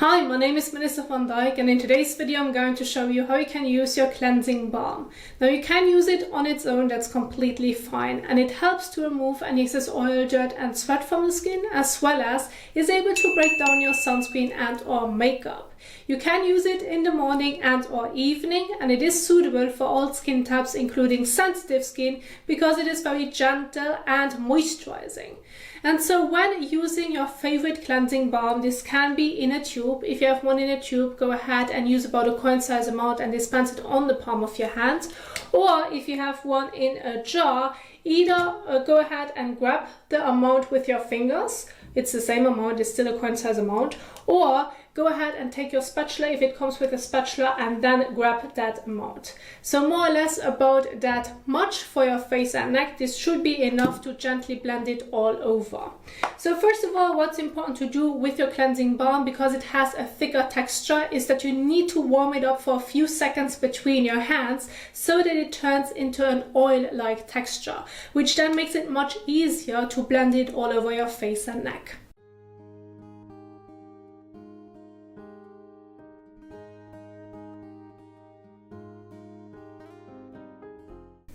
Hi, my name is Melissa van Dijk, and in today's video I'm going to show you how you can use your cleansing balm. Now you can use it on its own, that's completely fine, and it helps to remove any excess oil, dirt and sweat from the skin, as well as is able to break down your sunscreen and or makeup. You can use it in the morning and or evening, and it is suitable for all skin types including sensitive skin because it is very gentle and moisturizing. And so when using your favorite cleansing balm, this can be in a tube. If you have one in a tube, go ahead and use about a coin size amount and dispense it on the palm of your hand. Or if you have one in a jar, either go ahead and grab the amount with your fingers. It's the same amount, it's still a coin size amount. Or go ahead and take your spatula if it comes with a spatula and then grab that amount. So more or less about that much for your face and neck. This should be enough to gently blend it all over. So first of all, what's important to do with your cleansing balm, because it has a thicker texture, is that you need to warm it up for a few seconds between your hands so that it turns into an oil-like texture, which then makes it much easier to blend it all over your face and neck.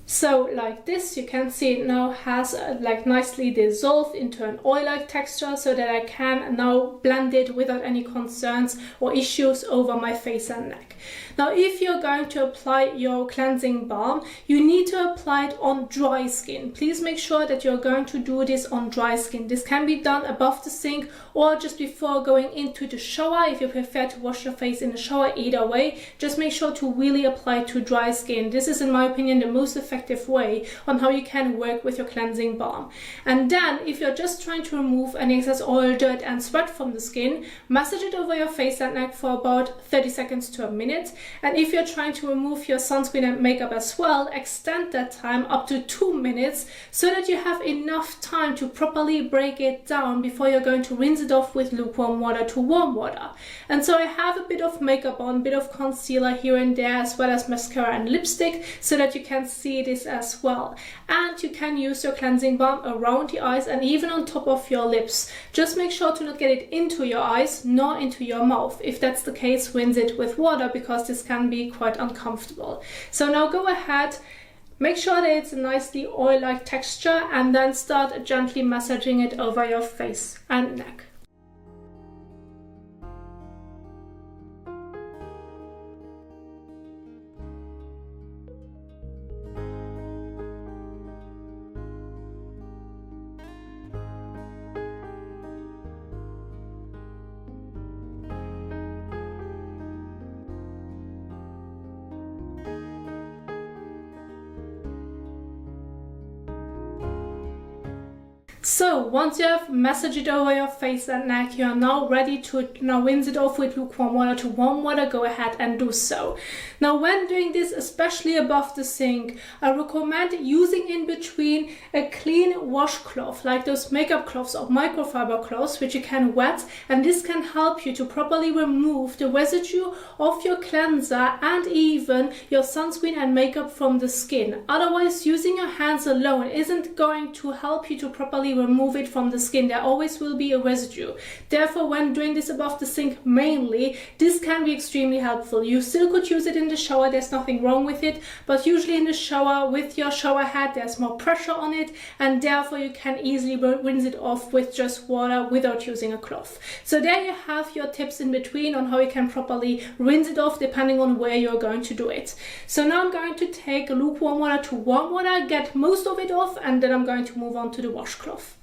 So like this, you can see it now has like nicely dissolved into an oil-like texture, so that I can now blend it without any concerns or issues over my face and neck. Now if you're going to apply your cleansing balm, you need to apply it on dry skin. Please make sure that you're going to do this on dry skin. This can be done above the sink or just before going into the shower if you prefer to wash your face in the shower. Either way, just make sure to really apply to dry skin. This is, in my opinion, the most effective way on how you can work with your cleansing balm. And then if you're just trying to remove any excess oil, dirt and sweat from the skin, massage it over your face and neck for about 30 seconds to a minute. And if you're trying to remove your sunscreen and makeup as well, extend that time up to 2 minutes so that you have enough time to properly break it down before you're going to rinse it off with lukewarm water to warm water. And so I have a bit of makeup on, a bit of concealer here and there, as well as mascara and lipstick, so that you can see this as well. And you can use your cleansing balm around the eyes and even on top of your lips. Just make sure to not get it into your eyes nor into your mouth. If that's the case, rinse it with water, because this can be quite uncomfortable. So now go ahead, make sure that it's a nicely oil-like texture, and then start gently massaging it over your face and neck. So once you have massaged it over your face and neck, you are now ready to rinse it off with lukewarm water to warm water. Go ahead and do so. Now when doing this, especially above the sink, I recommend using in between a clean washcloth, like those makeup cloths or microfiber cloths, which you can wet, and this can help you to properly remove the residue of your cleanser and even your sunscreen and makeup from the skin. Otherwise, using your hands alone isn't going to help you to properly remove it from the skin. There always will be a residue. Therefore, when doing this above the sink mainly, this can be extremely helpful. You still could use it in the shower, there's nothing wrong with it, but usually in the shower with your shower head there's more pressure on it, and therefore you can easily rinse it off with just water without using a cloth. So there you have your tips in between on how you can properly rinse it off depending on where you're going to do it. So now I'm going to take lukewarm water to warm water, get most of it off, and then I'm going to move on to the washcloth.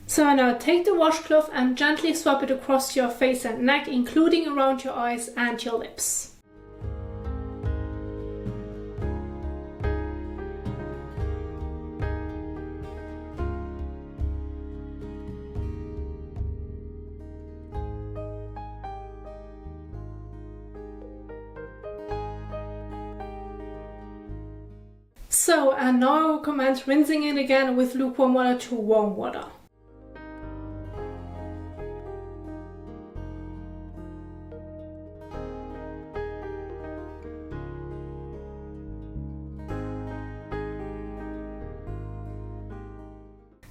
So now take the washcloth and gently swap it across your face and neck, including around your eyes and your lips. So, and now I recommend rinsing it again with lukewarm water to warm water.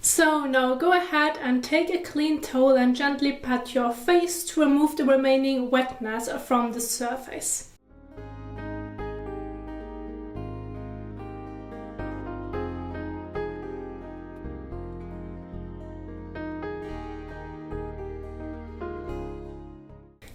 So now go ahead and take a clean towel and gently pat your face to remove the remaining wetness from the surface.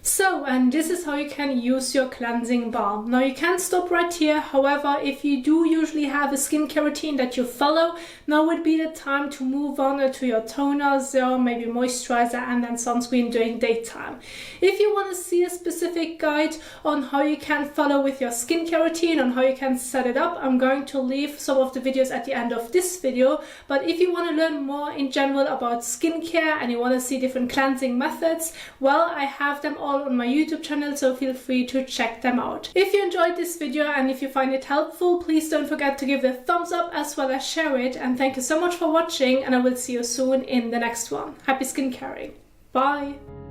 So, and this is how you can use your cleansing balm. Now you can stop right here. However, if you do usually have a skincare routine that you follow, now would be the time to move on to your toner, serum, maybe moisturizer, and then sunscreen during daytime. If you want to see a specific guide on how you can follow with your skincare routine, on how you can set it up, I'm going to leave some of the videos at the end of this video. But if you want to learn more in general about skincare and you want to see different cleansing methods, well, I have them all on my YouTube channel, so feel free to check them out. If you enjoyed this video and if you find it helpful, please don't forget to give it a thumbs up as well as share it, and thank you so much for watching, and I will see you soon in the next one. Happy skincaring. Bye!